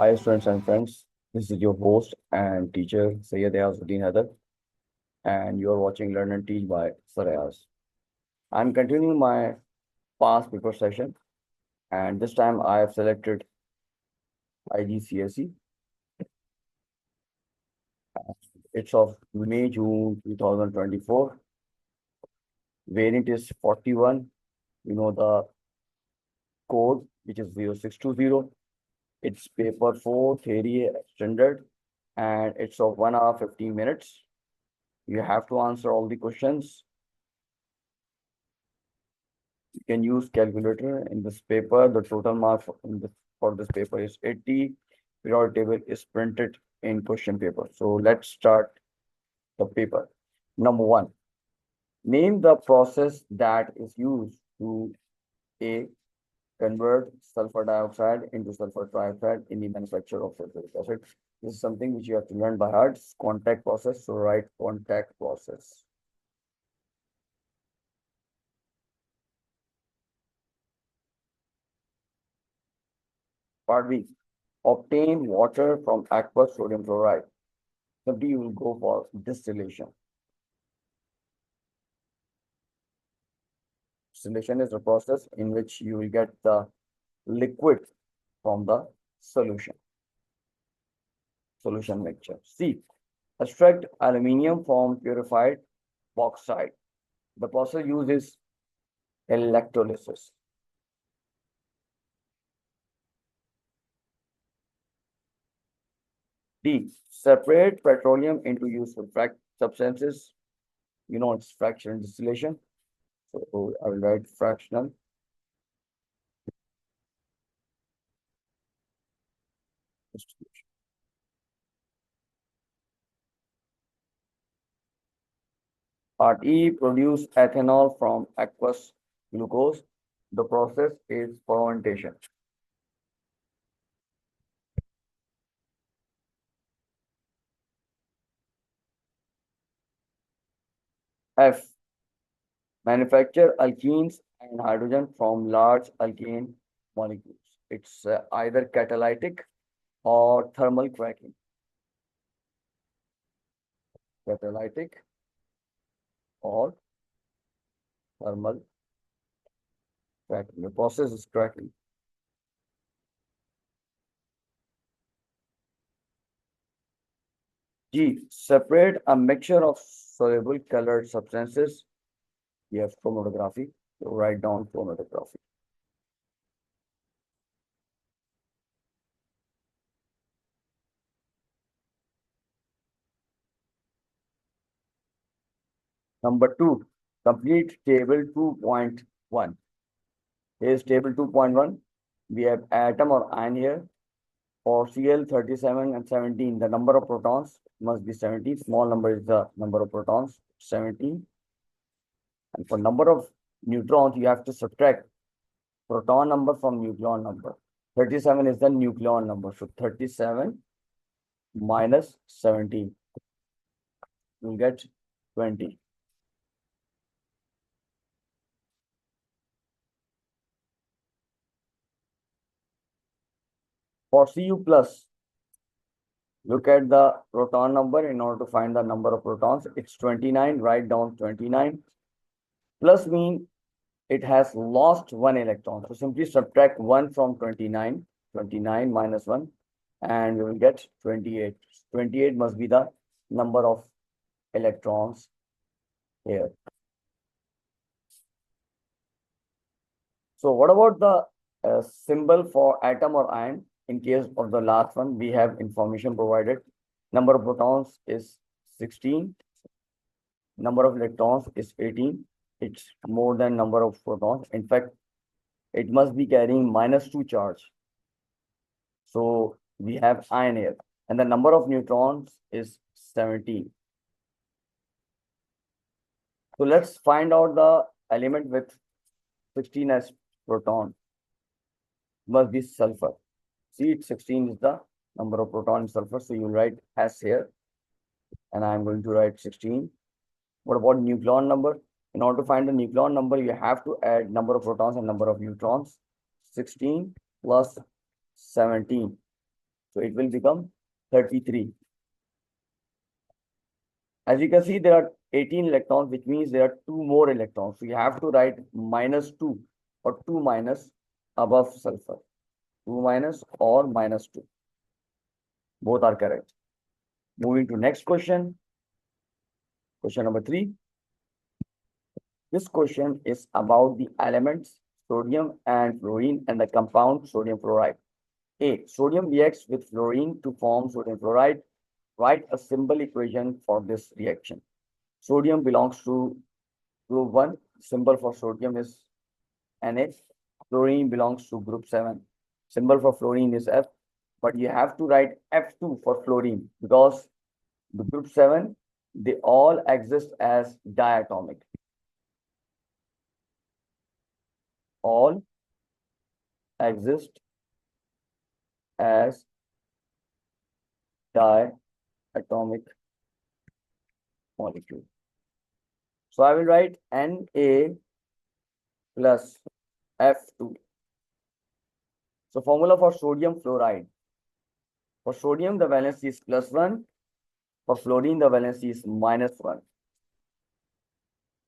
Hi, students and friends. This is your host and teacher, Sayyid Ayazuddin Hadar, and you are watching Learn and Teach by Sir Ayaz. I'm continuing my past paper session, and this time I have selected IGCSE. It's of May, June 2024. Variant is 41. You know the code, which is 0620. It's paper 4, theory extended, and it's of 1 hour 15 minutes. You have to answer all the questions. You can use calculator in this paper. The total mark for this paper is 80. Periodic table is printed in question paper. So let's start the paper. Number 1. Name the process that is used to A. Convert sulfur dioxide into sulfur trioxide in the manufacture of sulfuric acid. This is something which you have to learn by heart. Contact process. So write contact process. Part B. Obtain water from aqueous sodium chloride. Simply you will go for distillation. Distillation is a process in which you will get the liquid from the solution mixture. C. Extract aluminium from purified bauxite. The process used is electrolysis. D. Separate petroleum into useful substances. You know it's fractional distillation. So I will write fractional. Distillation. Part E. Produce ethanol from aqueous glucose. The process is fermentation. F. Manufacture alkenes and hydrogen from large alkane molecules. It's either catalytic or thermal cracking. Catalytic or thermal cracking. The process is cracking. G. Separate a mixture of soluble colored substances. We have chromatography. So write down chromatography. Number 2. Complete table 2.1. Here's table 2.1. We have atom or ion here. For Cl 37 and 17, the number of protons must be 17. Small number is the number of protons, 17. And for number of neutrons, you have to subtract proton number from nucleon number. 37 is the nucleon number. So 37 minus 17. You'll get 20. For Cu plus, look at the proton number in order to find the number of protons. It's 29. Write down 29. Plus mean it has lost one electron. So simply subtract 1 from 29. 29 minus 1. And we will get 28. 28 must be the number of electrons here. So what about the symbol for atom or ion? In case of the last one, we have information provided. Number of protons is 16. Number of electrons is 18. It's more than number of protons. In fact, it must be carrying -2 charge. So we have ion here. And the number of neutrons is 17. So let's find out the element with 16 as proton. Must be sulfur. See, 16 is the number of proton in sulfur. So you write S here. And I'm going to write 16. What about nucleon number? In order to find the nucleon number, you have to add number of protons and number of neutrons. 16 plus 17. So it will become 33. As you can see, there are 18 electrons, which means there are 2 more electrons. So you have to write -2 or 2 minus above sulfur. 2 minus or -2. Both are correct. Moving to next question. Question number 3. This question is about the elements sodium and fluorine and the compound sodium fluoride. A. Sodium reacts with fluorine to form sodium fluoride. Write a symbol equation for this reaction. Sodium belongs to group 1. Symbol for sodium is Na. Fluorine belongs to group 7. Symbol for fluorine is F. But you have to write F2 for fluorine because the group 7, they all exist as diatomic. All exist as diatomic molecule. So I will write Na plus F2. So formula for sodium fluoride. For sodium, the valency is +1. For fluorine, the valency is -1.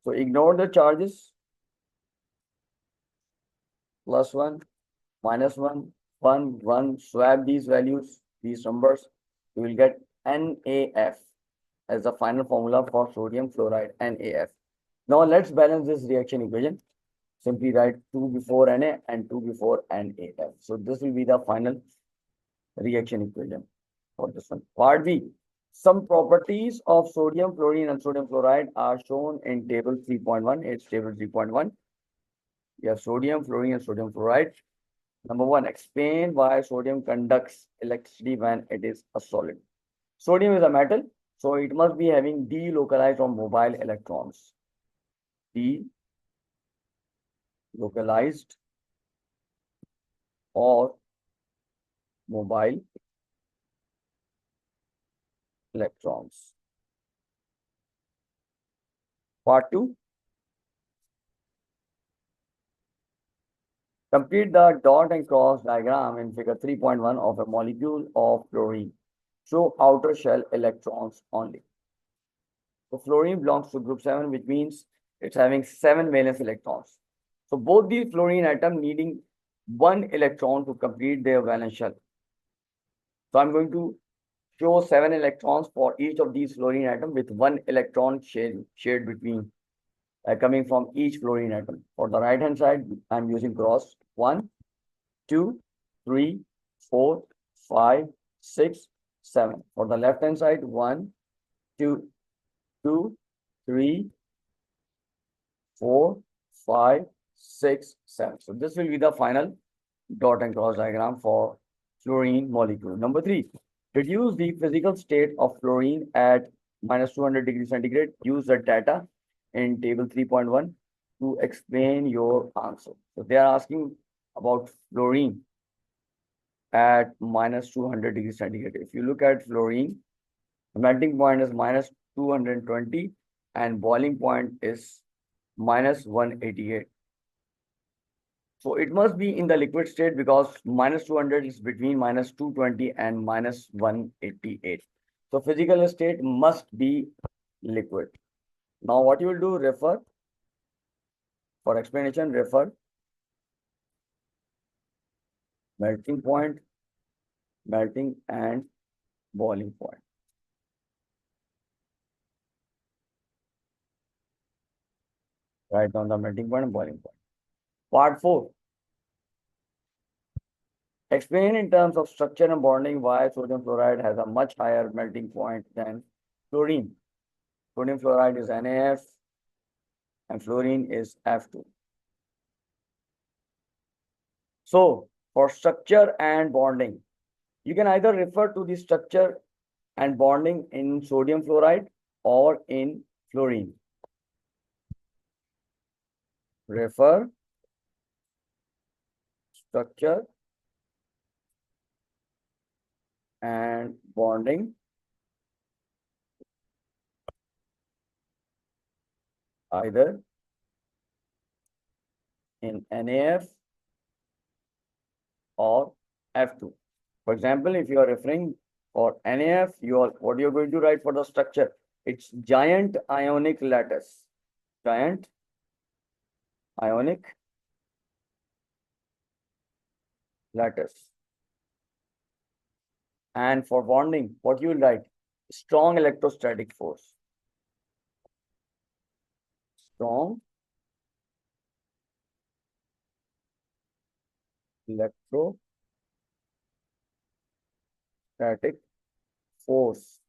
So ignore the charges. +1, -1, 1, 1. Swap these values, these numbers. You will get NaF as the final formula for sodium fluoride, NaF. Now let's balance this reaction equation. Simply write 2 before Na and 2 before NaF. So this will be the final reaction equation for this one. Part B. Some properties of sodium, fluorine, and sodium fluoride are shown in table 3.1. It's table 3.1. We have sodium, fluorine, and sodium fluoride. Number 1, explain why sodium conducts electricity when it is a solid. Sodium is a metal, so it must be having delocalized or mobile electrons. Delocalized or mobile electrons. Part 2. Complete the dot and cross diagram in figure 3.1 of a molecule of fluorine. Show outer shell electrons only. So fluorine belongs to group 7, which means it's having 7 valence electrons. So both these fluorine atoms needing 1 electron to complete their valence shell. So I'm going to show 7 electrons for each of these fluorine atoms with 1 electron shared between coming from each fluorine atom. For the right hand side, I'm using cross 1, 2, 3, 4, 5, 6, 7. For the left hand side, 1, 2, 2, 3, 4, 5, 6, 7. So this will be the final dot and cross diagram for fluorine molecule. Number 3, reduce the physical state of fluorine at -200 degrees centigrade. Use the data in table 3.1 to explain your answer. So they are asking about fluorine at -200 degrees centigrade. If you look at fluorine, the melting point is -220 and boiling point is -188. So it must be in the liquid state because -200 is between -220 and -188. So physical state must be liquid. Now what you will do, refer for explanation, refer melting point, melting and boiling point. Write down the melting point and boiling point. Part 4. Explain in terms of structure and bonding why sodium fluoride has a much higher melting point than fluorine. Sodium fluoride is NaF and fluorine is F2. So for structure and bonding, you can either refer to the structure and bonding in sodium fluoride or in fluorine. Refer structure and bonding either in NaF or F2. For example, if you are referring for NAF, what you're going to write for the structure? It's giant ionic lattice. Giant ionic lattice. And for bonding, what you will write? Strong electrostatic force. Strong electrostatic force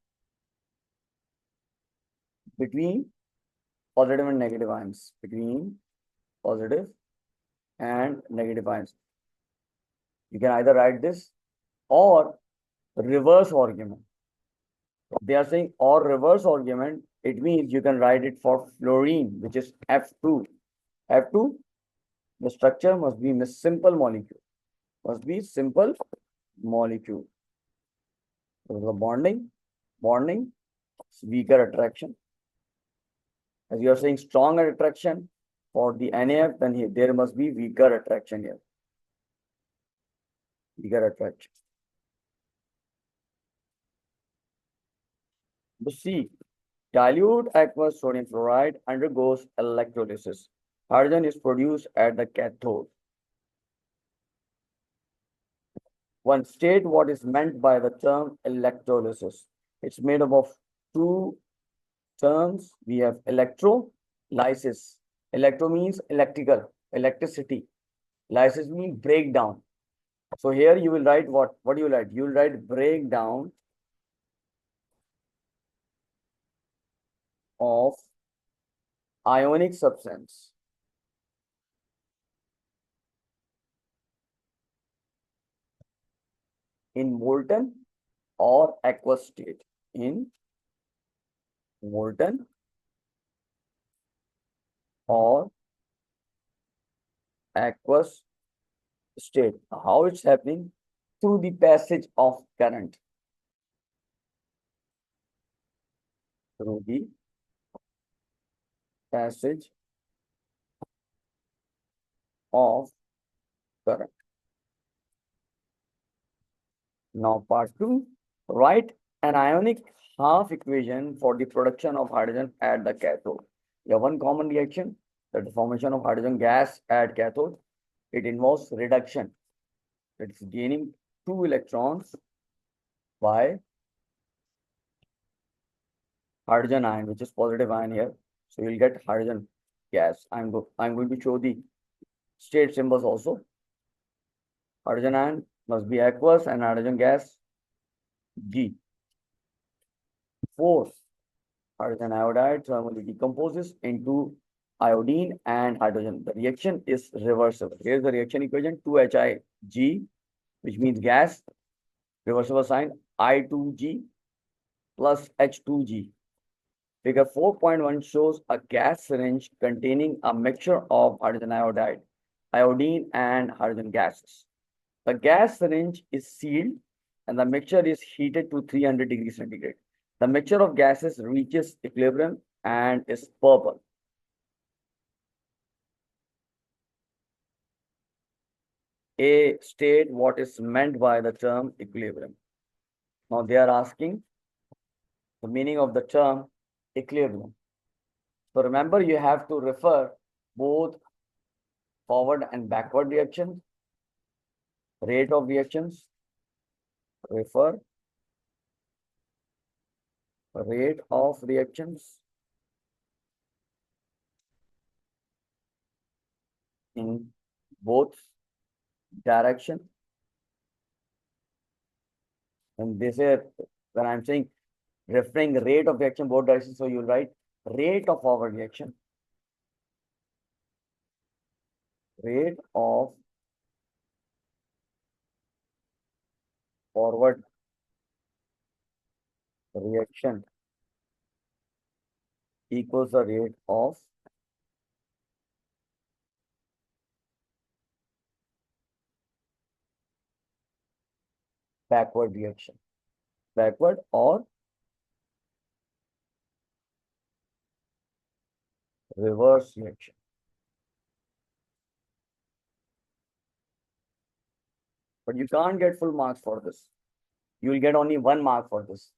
between positive and negative ions. Between positive and negative ions. You can either write this or reverse argument. They are saying or reverse argument, it means you can write it for fluorine, which is F2. F2, the structure must be a simple molecule. Must be simple molecule. So the bonding, weaker attraction. As you are saying stronger attraction for the NAF, then there must be weaker attraction here. Weaker attraction. The C, dilute aqueous sodium fluoride undergoes electrolysis. Hydrogen is produced at the cathode. One, state what is meant by the term electrolysis. It's made up of two terms. We have electrolysis. Electro means electrical, electricity. Lysis means breakdown. So here you will write what? What do you write? You will write breakdown of ionic substance in molten or aqueous state. In molten or aqueous state. How it's happening? Through the passage of current. Through the passage of current. Now part 2, write an ionic half equation for the production of hydrogen at the cathode. You have one common reaction, that the formation of hydrogen gas at cathode. It involves reduction. It's gaining 2 electrons by hydrogen ion, which is positive ion here. So you'll get hydrogen gas. I'm going to show the state symbols also. Hydrogen ion must be aqueous and hydrogen gas G. 4, hydrogen iodide thermally decomposes into iodine and hydrogen. The reaction is reversible. Here's the reaction equation, 2HIG, which means gas, reversible sign, I2G plus H2G. Figure 4.1 shows a gas syringe containing a mixture of hydrogen iodide, iodine, and hydrogen gases. The gas syringe is sealed and the mixture is heated to 300 degrees centigrade. The mixture of gases reaches equilibrium and is purple. A, state what is meant by the term equilibrium. Now they are asking the meaning of the term equilibrium. So remember, you have to refer both forward and backward reactions, rate of reactions, refer rate of reactions in both direction. And this is when I'm saying referring rate of reaction both directions, so you'll write rate of forward reaction, rate of forward reaction equals the rate of backward reaction, backward or reverse reaction. but you can't get full marks for this. You will get only 1 mark for this.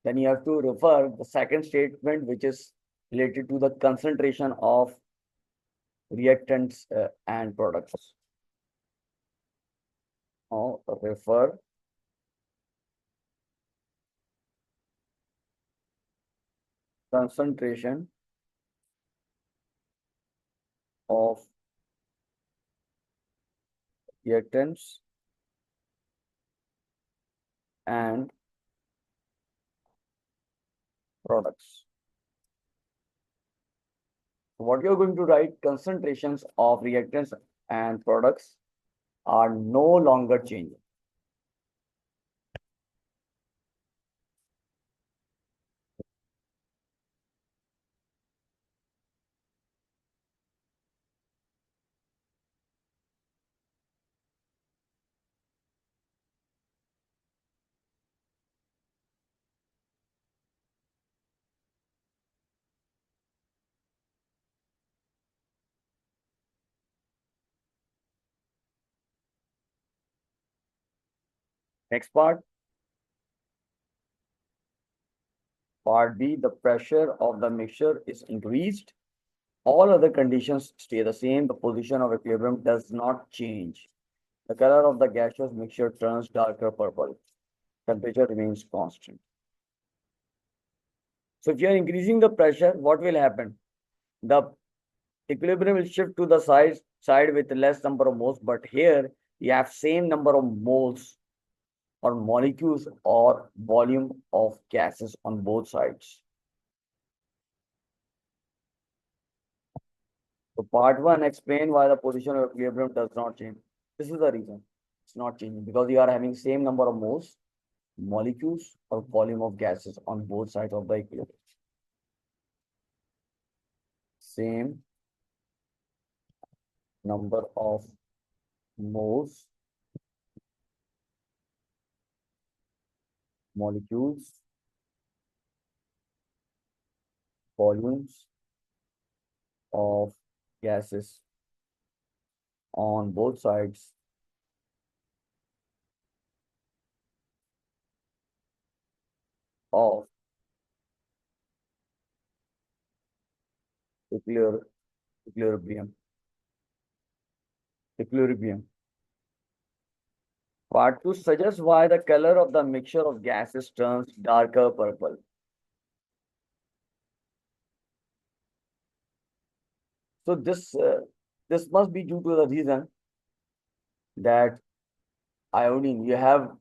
Then you have to refer the second statement, which is related to the concentration of reactants and products. Now refer concentration of reactants and products. So what you're going to write, concentrations of reactants and products are no longer changing. Next part B, the pressure of the mixture is increased. All other conditions stay the same. The position of equilibrium does not change. The color of the gaseous mixture turns darker purple. Temperature remains constant. So if you are increasing the pressure, what will happen? The equilibrium will shift to the side with less number of moles, but here you have same number of moles or molecules or volume of gases on both sides. So part 1, explain why the position of equilibrium does not change. This is the reason it's not changing, because you are having same number of moles, molecules or volume of gases on both sides of the equilibrium. Same number of moles, molecules, volumes of gases on both sides of equilibrium. Part 2 suggests why the color of the mixture of gases turns darker purple. So this must be due to the reason that iodine, you have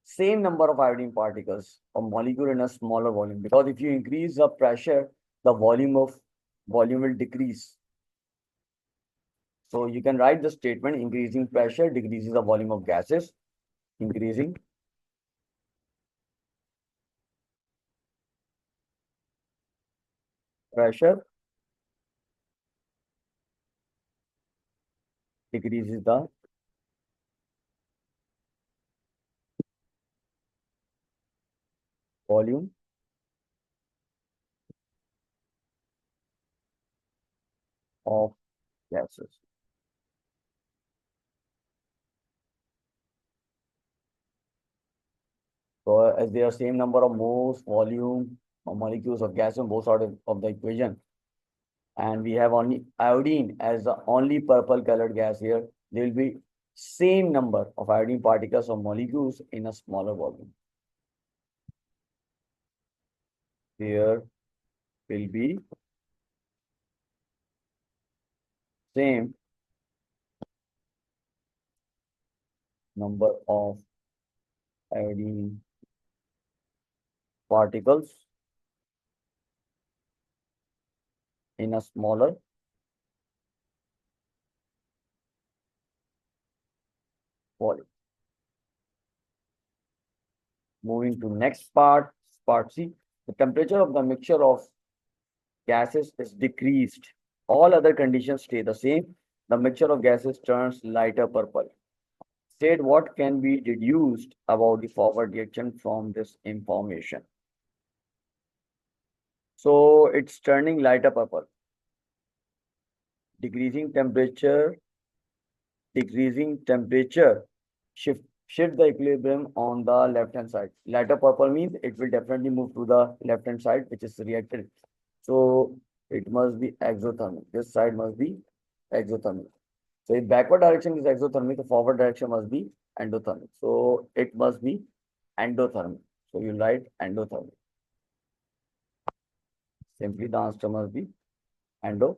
same number of iodine particles or molecule in a smaller volume, because if you increase the pressure, the volume will decrease. So you can write the statement, increasing pressure decreases the volume of gases. Increasing pressure decreases the volume of gases. So as they are same number of moles, volume, or molecules of gas on both sides of the equation, and we have only iodine as the only purple colored gas here, there will be same number of iodine particles or molecules in a smaller volume. Here will be same number of iodine particles in a smaller volume. Moving to next part C. The temperature of the mixture of gases is decreased. All other conditions stay the same. The mixture of gases turns lighter purple. State what can be deduced about the forward reaction from this information. So it's turning lighter purple. Decreasing temperature shift the equilibrium on the left hand side. Lighter purple means it will definitely move to the left hand side, which is reactant. So it must be exothermic. This side must be exothermic. So if backward direction is exothermic, the forward direction must be endothermic. So it must be endothermic. So you write endothermic. Simply the answer must be endothermic.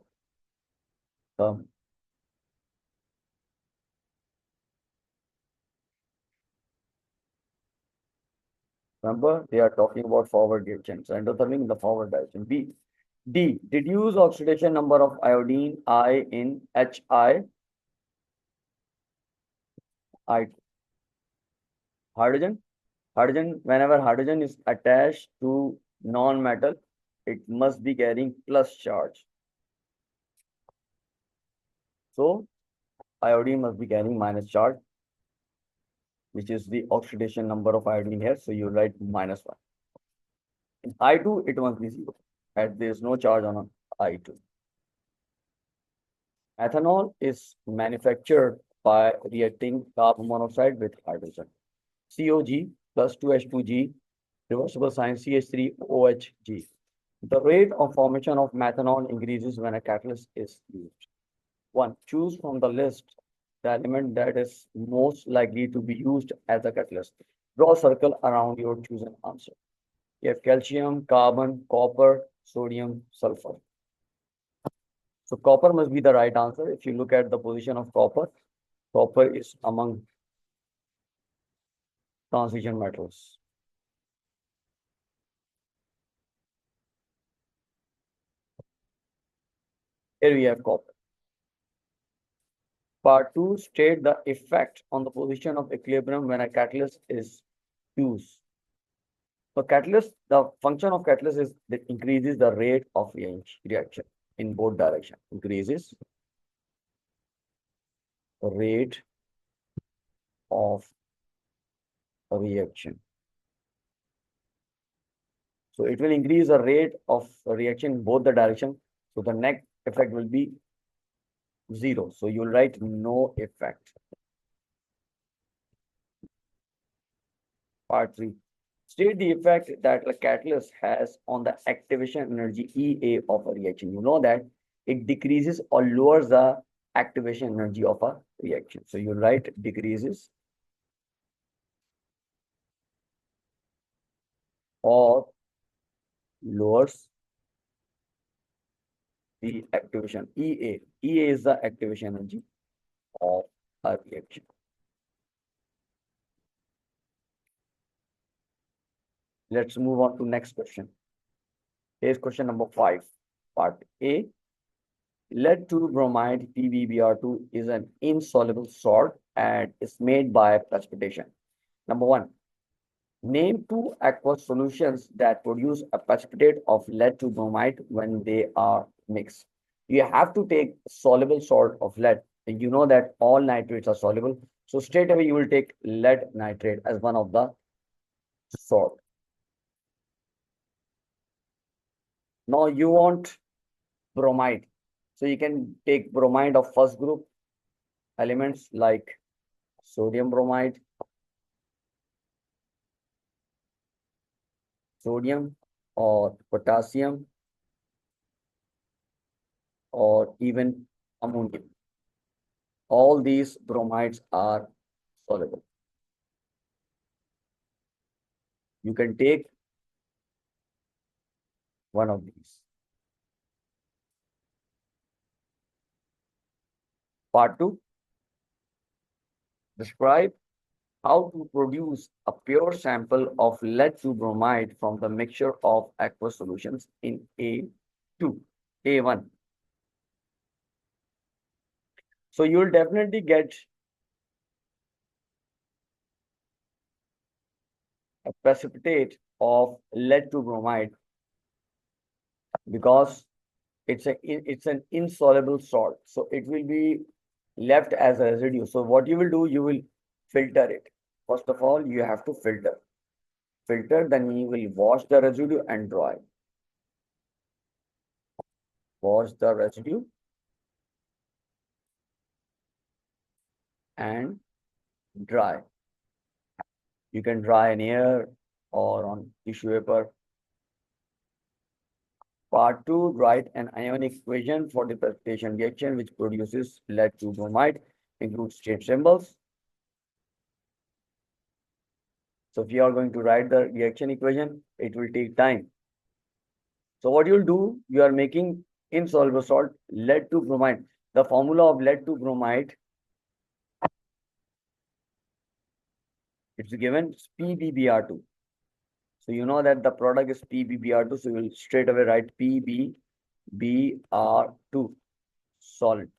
Remember, they are talking about forward direction. So endothermic in the forward direction. D. Reduce oxidation number of iodine I in HI. Hydrogen. Whenever hydrogen is attached to non-metal, it must be carrying plus charge. So iodine must be carrying minus charge, which is the oxidation number of iodine here. So you write -1. In I2, it must be 0, as there is no charge on I2. Ethanol is manufactured by reacting carbon monoxide with hydrogen. COG plus 2H2G, reversible sign CH3OHG. The rate of formation of methanol increases when a catalyst is used. 1. Choose from the list the element that is most likely to be used as a catalyst. Draw a circle around your chosen answer. You have calcium, carbon, copper, sodium, sulfur. So copper must be the right answer. If you look at the position of copper, copper is among transition metals. Here we have copper. Part 2, state the effect on the position of equilibrium when a catalyst is used. So catalyst, the function of catalyst is that increases the rate of reaction in both directions. Increases the rate of reaction. So it will increase the rate of reaction in both the direction. So the net effect will be 0. So you'll write no effect. Part 3. State the effect that a catalyst has on the activation energy EA of a reaction. You know that it decreases or lowers the activation energy of a reaction. So you write decreases or lowers the activation EA. EA is the activation energy of a reaction. Let's move on to next question. Here's question number 5. Part A. Lead 2 bromide PbBr2 is an insoluble salt and is made by precipitation. Number 1. Name 2 aqueous solutions that produce a precipitate of lead 2 bromide when they are mixed. You have to take soluble salt of lead. And you know that all nitrates are soluble. So straight away you will take lead nitrate as one of the salt. Now you want bromide. So you can take bromide of first group elements like sodium bromide, sodium or potassium, or even ammonium. All these bromides are soluble. You can take one of these. Part 2. Describe how to produce a pure sample of lead 2 bromide from the mixture of aqueous solutions in A2, A1. So you'll definitely get a precipitate of lead 2 bromide because it's an insoluble salt. So it will be left as a residue. So what you will do, you will filter it. First of all, you have to filter. Then you will wash the residue and dry. Wash the residue and dry. You can dry in air or on tissue paper. Part 2, write an ionic equation for the precipitation reaction which produces lead to bromide, includes state symbols. So if you are going to write the reaction equation, it will take time. So what you'll do, you are making insoluble salt, lead to bromide. The formula of lead to bromide, it's given PbBr2. So you know that the product is PbBr2, so you will straight away write PbBr2 solid.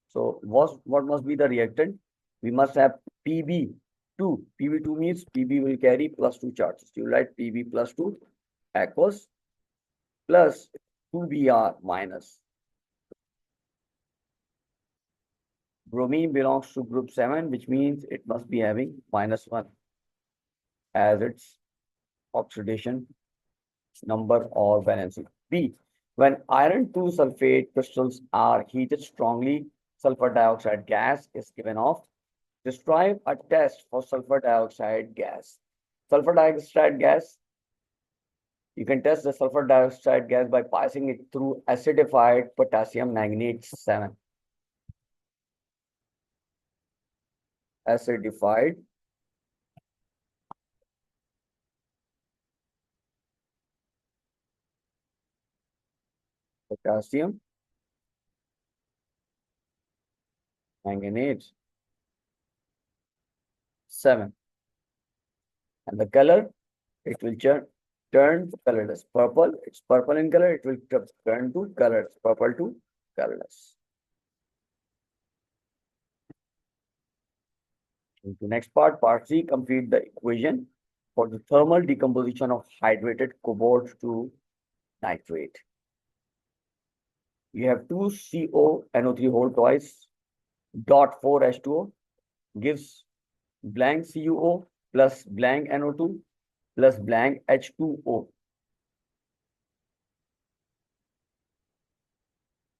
So what must be the reactant? We must have Pb2. Pb2 means Pb will carry +2 charges. You write Pb +2 aqueous plus 2Br minus. Bromine belongs to group 7, which means it must be having -1 as its oxidation number or valency. B. When iron 2 sulfate crystals are heated strongly, sulfur dioxide gas is given off. Describe a test for sulfur dioxide gas. Sulfur dioxide gas, you can test the sulfur dioxide gas by passing it through acidified potassium manganate 7. Acidified potassium manganate 7. And the color, it will turn colorless. Purple, it's purple in color, it will turn to colorless. Purple to colorless. The next part C, complete the equation for the thermal decomposition of hydrated cobalt to nitrate. You have 2 CONO3 whole twice, dot 4H2O gives blank CuO plus blank NO2 plus blank H2O.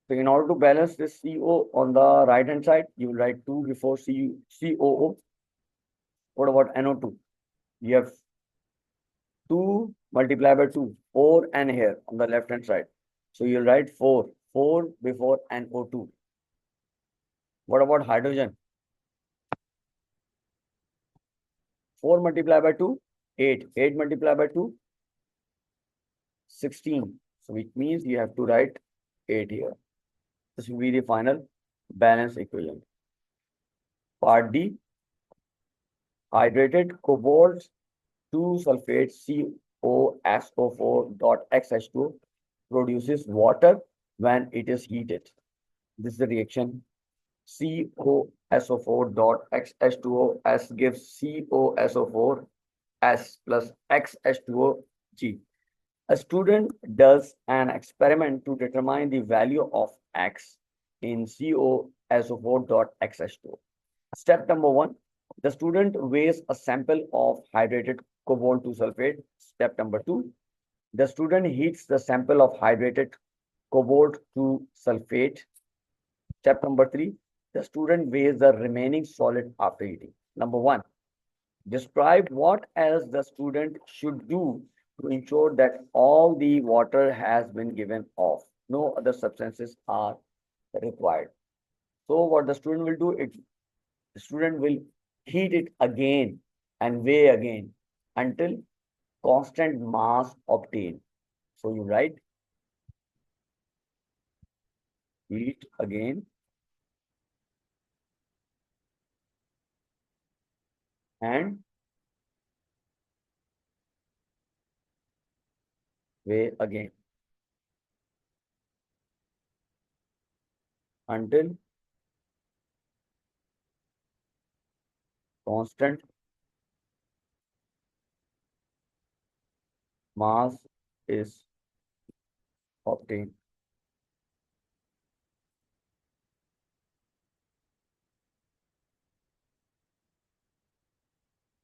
So in order to balance this CO on the right hand side, you will write 2 before COO. What about NO2? You have 2 multiplied by 2, 4 N here on the left hand side. So you'll write 4 before NO2. What about hydrogen? 4 multiplied by 2, 8. 8 multiplied by 2, 16. So which means you have to write 8 here. This will be the final balance equation. Part D, hydrated cobalt 2 sulfate COSO4.XH2 produces water when it is heated. This is the reaction. COSO4.XH2O S gives COSO4 S plus XH2O G. A student does an experiment to determine the value of X in COSO4.XH2O. Step number 1, the student weighs a sample of hydrated cobalt 2 sulfate. Step number 2, the student heats the sample of hydrated cobalt 2 sulfate. Step number 3, the student weighs the remaining solid after heating. Number 1, describe what else the student should do to ensure that all the water has been given off. No other substances are required. So what the student will do, the student will heat it again and weigh again until constant mass obtained. So you write heat again and weigh again until constant mass is obtained.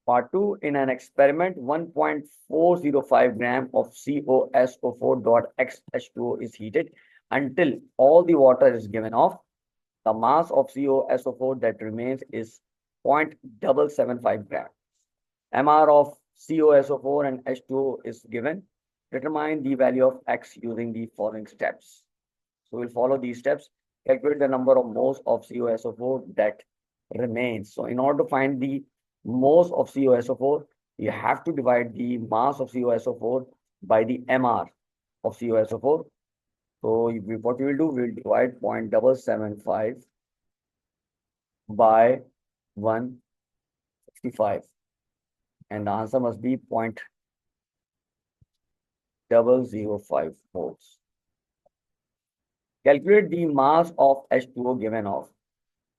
Part 2, in an experiment, 1.405 gram of COSO4.XH2O is heated until all the water is given off. The mass of COSO4 that remains is 0.775 gram. MR of COSO4 and H2O is given. Determine the value of X using the following steps. So we'll follow these steps. Calculate the number of moles of COSO4 that remains. So in order to find the moles of COSO4, you have to divide the mass of COSO4 by the MR of COSO4. So what we will do, we'll divide 0.775 by 165. And the answer must be 0.005 moles. Calculate the mass of H2O given off.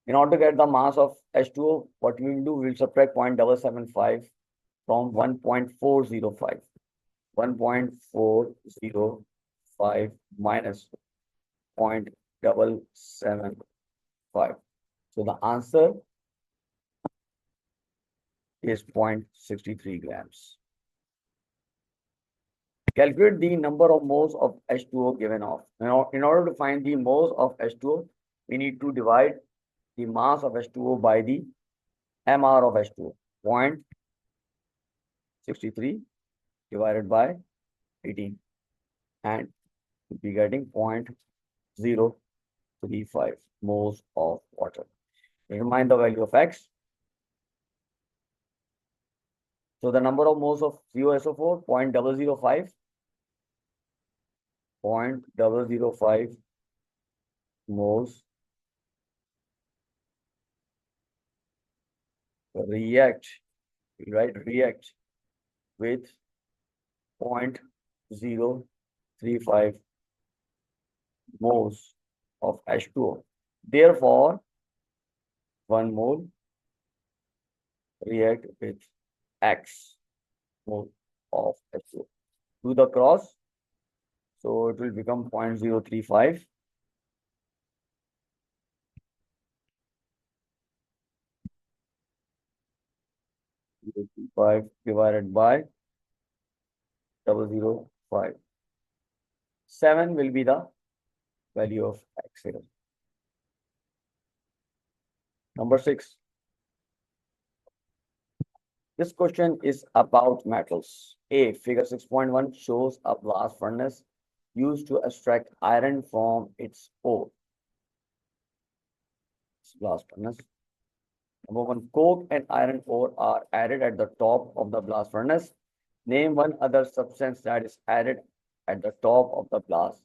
In order to get the mass of H2O, what we will do, we will subtract 0.775 from 1.405. 1.405 minus 0.775. So the answer is 0.63 grams. Calculate the number of moles of H2O given off. Now, in order to find the moles of H2O, we need to divide the mass of H2O by the MR of H2O. 0.63 divided by 18. And we'll be getting 0.035 moles of water. Determine the value of X. So the number of moles of COSO4, 0.005. 0.005 moles react with 0.035 moles of H2O. Therefore, 1 mole react with X mole of H2O. Do the cross. So it will become 0.035. Divided by 0.005. 7 will be the value of X here. Number 6. This question is about metals. A, figure 6.1 shows a blast furnace used to extract iron from its ore. Blast furnace. Number 1, coke and iron ore are added at the top of the blast furnace. Name one other substance that is added at the top of the blast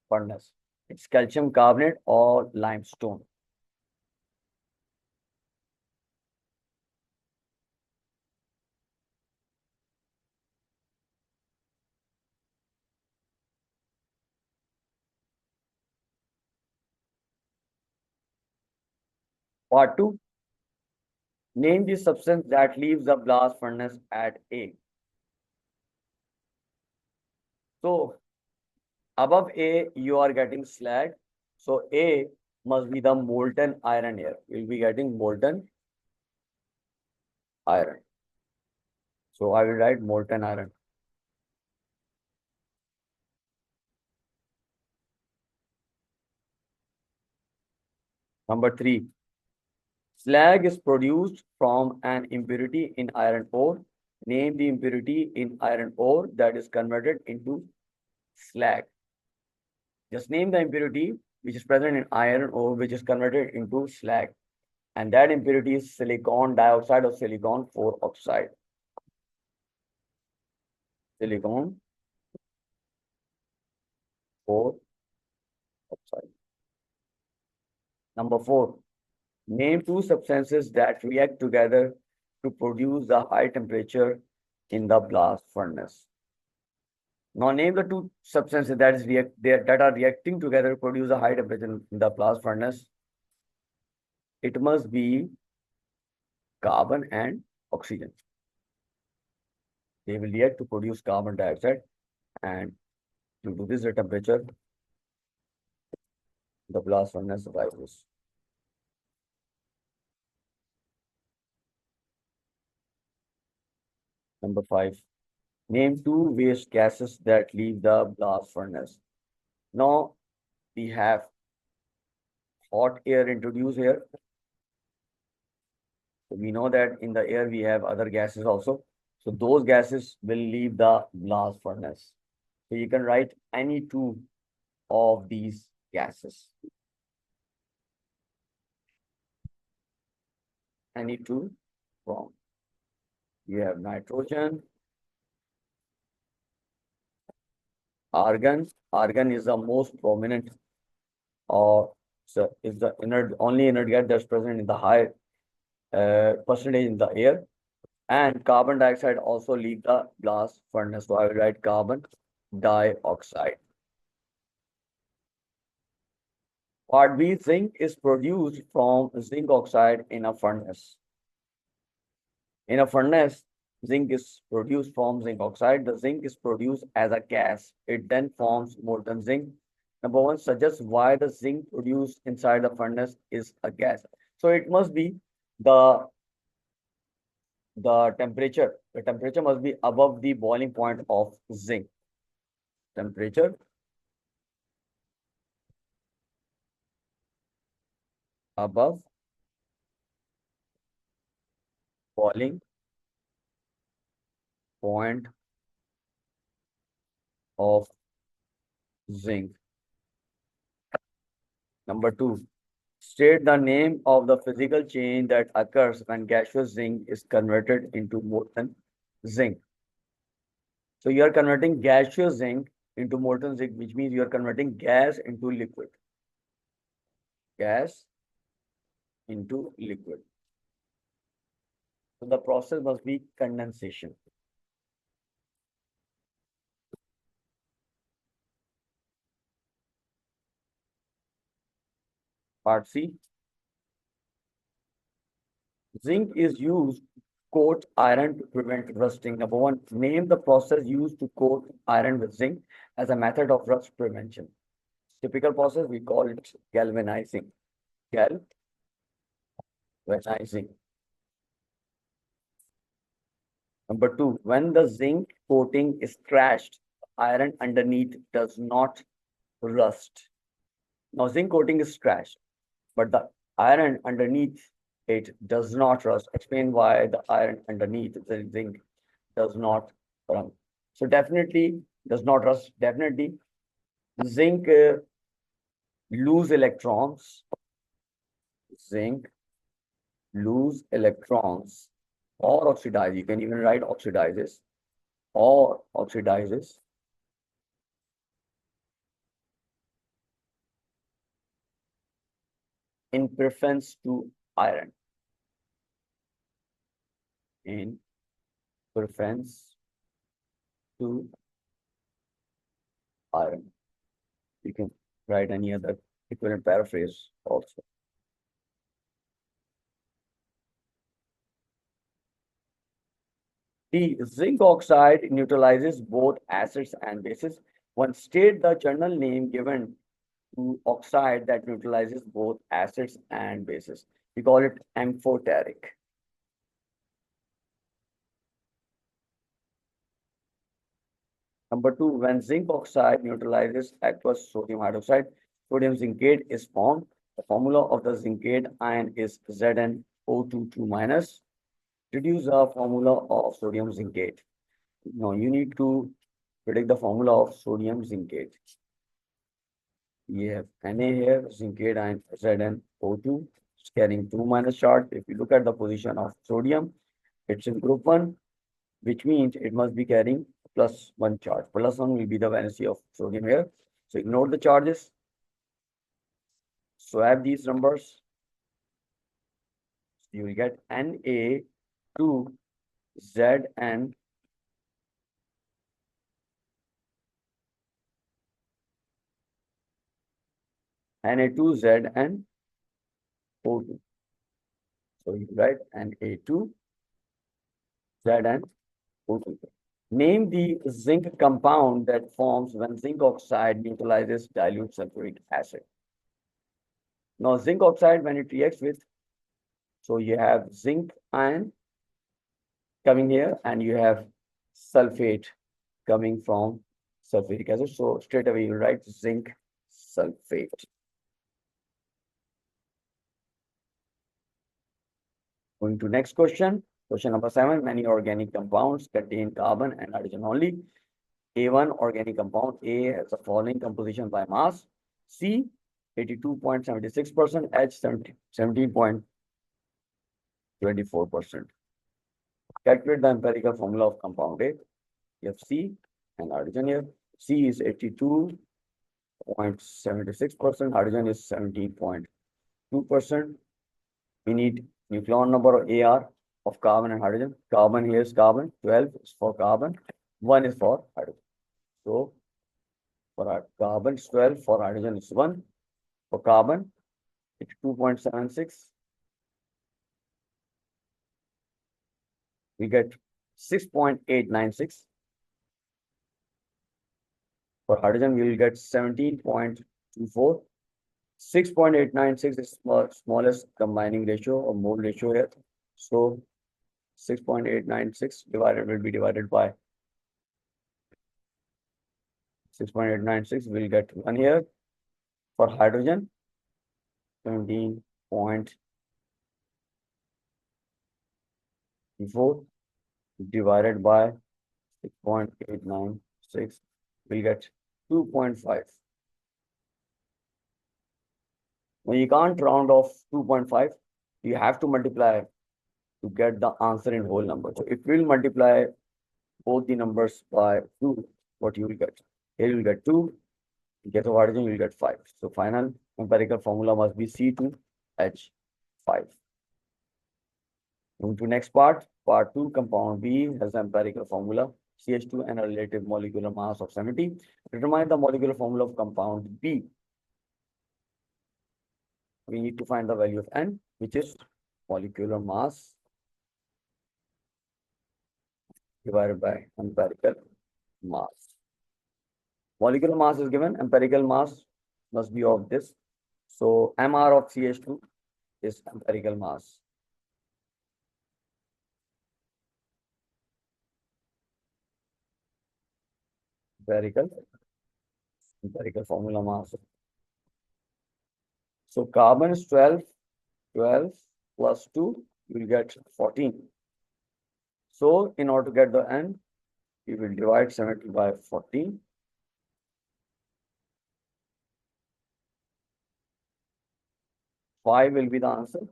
furnace. It's calcium carbonate or limestone. Part 2. Name the substance that leaves the blast furnace at A. So, above A, you are getting slag. So, A must be the molten iron here. We'll be getting molten iron. So, I will write molten iron. Number 3. Slag is produced from an impurity in iron ore. Name the impurity in iron ore that is converted into slag. Just name the impurity which is present in iron ore which is converted into slag. And that impurity is silicon dioxide or silicon 4 oxide. Silicon 4 oxide. Number 4. Name 2 substances that react together to produce the high temperature in the blast furnace. Now name the 2 substances that are reacting together to produce a high temperature in the blast furnace. It must be carbon and oxygen. They will react to produce carbon dioxide, and due to this temperature, the blast furnace rises. Number 5. Name 2 waste gases that leave the blast furnace. Now we have hot air introduced here. So we know that in the air we have other gases also. So those gases will leave the blast furnace. So you can write any two of these gases. Any two from. You have nitrogen, argon. Argon is the most prominent, or so is the only inert gas that's present in the high percentage in the air. And carbon dioxide also leave the blast furnace. So I will write carbon dioxide. Part B, zinc is produced from zinc oxide in a furnace. In a furnace, zinc is produced from zinc oxide. The zinc is produced as a gas. It then forms molten zinc. Number one suggests why the zinc produced inside the furnace is a gas. So it must be the temperature. The temperature must be above the boiling point of zinc. Temperature above boiling point of zinc. Number two, state the name of the physical change that occurs when gaseous zinc is converted into molten zinc. So you are converting gaseous zinc into molten zinc, which means you are converting gas into liquid. Gas into liquid. So the process must be condensation. Part C. Zinc is used to coat iron to prevent rusting. Number one, name the process used to coat iron with zinc as a method of rust prevention. Typical process, we call it galvanizing. Galvanizing. Number two, when the zinc coating is scratched, iron underneath does not rust. Now, zinc coating is scratched, but the iron underneath it does not rust. Explain why the iron underneath the zinc does not rust. So definitely does not rust. Definitely, zinc lose electrons. Zinc lose electrons or oxidize. You can even write oxidizes or oxidizes in preference to iron. In preference to iron. You can write any other equivalent paraphrase also. The zinc oxide neutralizes both acids and bases. One, state the journal name given to oxide that neutralizes both acids and bases. We call it amphoteric. Number two, when zinc oxide neutralizes aqueous sodium hydroxide, sodium zincate is formed. The formula of the zincate ion is ZnO2 minus. Reduce the formula of sodium zincate. Now you need to predict the formula of sodium zincate. We have Na here, zincate ion ZnO2, it's carrying 2 minus charge. If you look at the position of sodium, it's in group 1, which means it must be carrying +1 charge. +1 will be the valency of sodium here. So ignore the charges. Swap these numbers. You will get Na2 Zn Na2 Zn O2. So you write Na2 Zn O2. Name the zinc compound that forms when zinc oxide neutralizes dilute sulfuric acid. Now, zinc oxide, when it reacts with, so you have zinc ion coming here, and you have sulfate coming from sulfuric acid. So straight away you write zinc sulfate. Going to next question. Question number 7. Many organic compounds contain carbon and hydrogen only. A1 organic compound A has the following composition by mass: C 82.76%, H 17.24%. Calculate the empirical formula of compound A. You have C and hydrogen here. C is 82.76%, hydrogen is 17.2%. We need nucleon number AR of carbon and hydrogen. Carbon here is carbon, 12 is for carbon, 1 is for hydrogen. So for carbon it's 12, for hydrogen it's 1. For carbon it's 2.76. We get 6.896. For hydrogen we will get 17.24. 6.896 is smallest combining ratio or mole ratio here. So 6.896 will be divided by 6.896, we'll get 1 here. For hydrogen, 17.24 divided by 6.896, we'll get 2.5. Now you can't round off 2.5. You have to multiply to get the answer in whole number. So if we'll multiply both the numbers by 2, what you will get? Here you will get 2. In case of hydrogen, you will get 5. So final empirical formula must be C2H5. Moving to next part. Part 2, compound B has the empirical formula CH2 and a relative molecular mass of 70. Determine the molecular formula of compound B. We need to find the value of N, which is molecular mass divided by empirical mass. Molecular mass is given, empirical mass must be of this. So MR of CH2 is empirical mass. Empirical formula mass. So carbon is 12 plus 2, you will get 14. So in order to get the N, you will divide 70 by 14. Five will be the answer.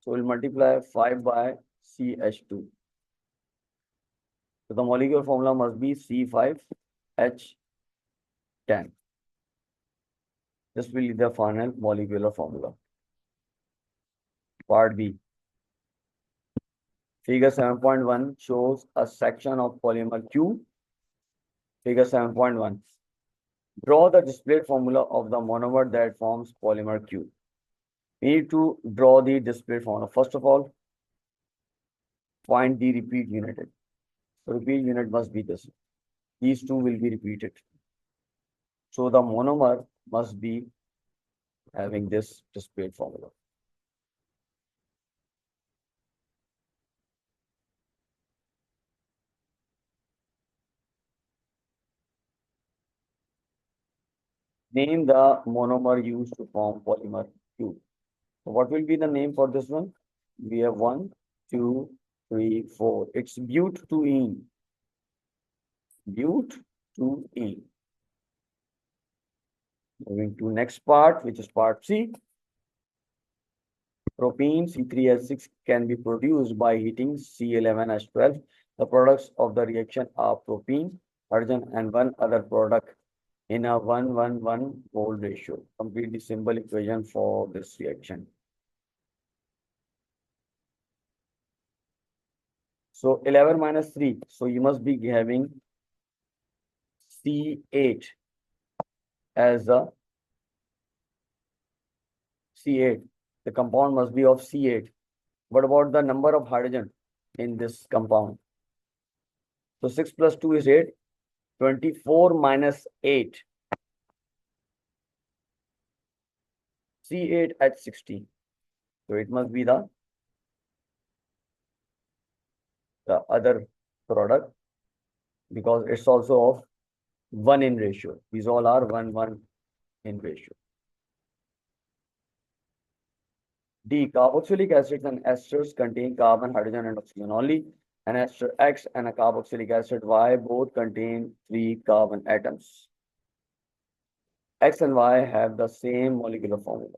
So we'll multiply 5 by CH2. So the molecular formula must be C5H10. This will be the final molecular formula. Part B. Figure 7.1 shows a section of polymer Q. Figure 7.1. Draw the displayed formula of the monomer that forms polymer Q. We need to draw the displayed formula. First of all, find the repeat unit. So repeat unit must be this. These two will be repeated. So the monomer must be having this displayed formula. Name the monomer used to form polymer Q. So what will be the name for this one? We have 1, 2, 3, 4. It's but2ene. But2ene. Moving to next part, which is part C. Propene C3H6 can be produced by heating C11H12. The products of the reaction are propene, hydrogen, and one other product in a 1:1:1 mole ratio. Complete the symbol equation for this reaction. So 11 minus 3. So you must be having C8 as a C8. The compound must be of C8. What about the number of hydrogen in this compound? So 6 plus 2 is 8. 24 minus 8. C8H16. So it must be the other product, because it's also of 1 in ratio. These all are 1:1 in ratio. D. Carboxylic acids and esters contain carbon, hydrogen, and oxygen only. An ester X and a carboxylic acid Y both contain 3 carbon atoms. X and Y have the same molecular formula.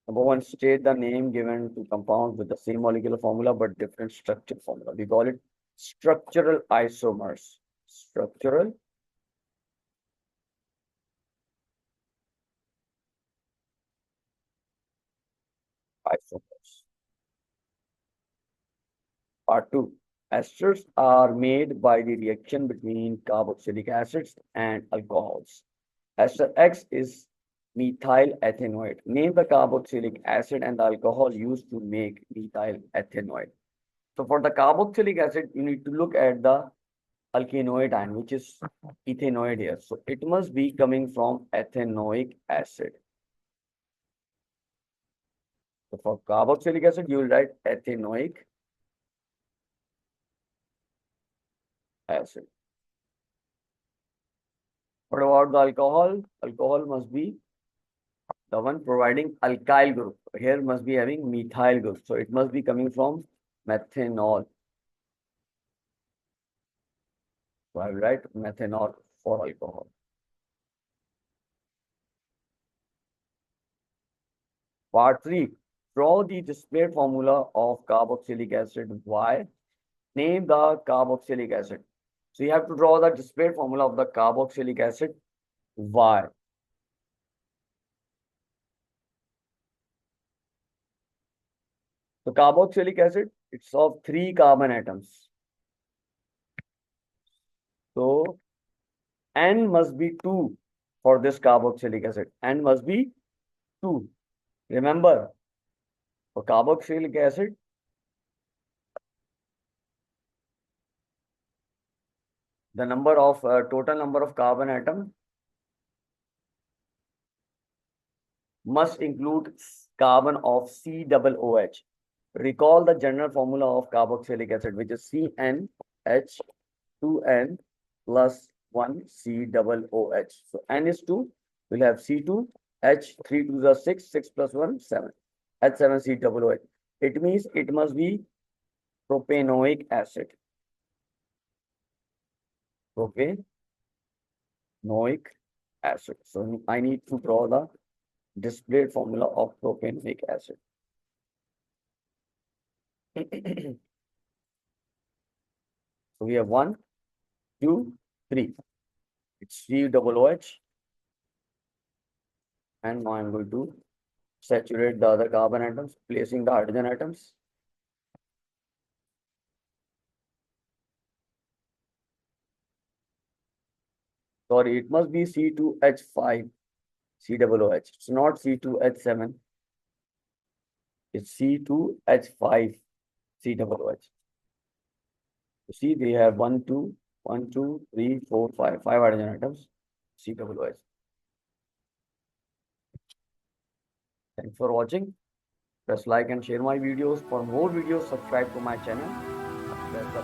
Number one, state the name given to compounds with the same molecular formula but different structural formula. We call it structural isomers. Structural isomers. Part 2. Esters are made by the reaction between carboxylic acids and alcohols. Ester X is methyl ethanoate. Name the carboxylic acid and the alcohol used to make methyl ethanoate. So for the carboxylic acid, you need to look at the alkanoate ion, which is ethanoate here. So it must be coming from ethanoic acid. So for carboxylic acid, you will write ethanoic acid. What about the alcohol? Alcohol must be the one providing alkyl group. Here must be having methyl group. So it must be coming from methanol. So I will write methanol for alcohol. Part 3. Draw the displayed formula of carboxylic acid Y. Name the carboxylic acid. So you have to draw the displayed formula of the carboxylic acid Y. So carboxylic acid, it's of 3 carbon atoms. So N must be 2 for this carboxylic acid. N must be 2. Remember, for carboxylic acid, the number of total number of carbon atom must include carbon of COOH. Recall the general formula of carboxylic acid, which is CnH2n plus 1 COOH. So N is 2, we'll have C2, H, 3 2 is 6, 6 plus 1, 7, H7 COOH. It means it must be propanoic acid. Propanoic acid. So I need to draw the displayed formula of propanoic acid. So we have 1, 2, 3. It's COOH. And now I'm going to saturate the other carbon atoms, placing the hydrogen atoms. Sorry, it must be C2H5 COOH. It's not C2H7. It's C2H5 COOH. You see, they have 1, 2, 1, 2, 3, 4, 5 hydrogen atoms, COOH. Thanks for watching. Press like and share my videos. For more videos, subscribe to my channel. That's the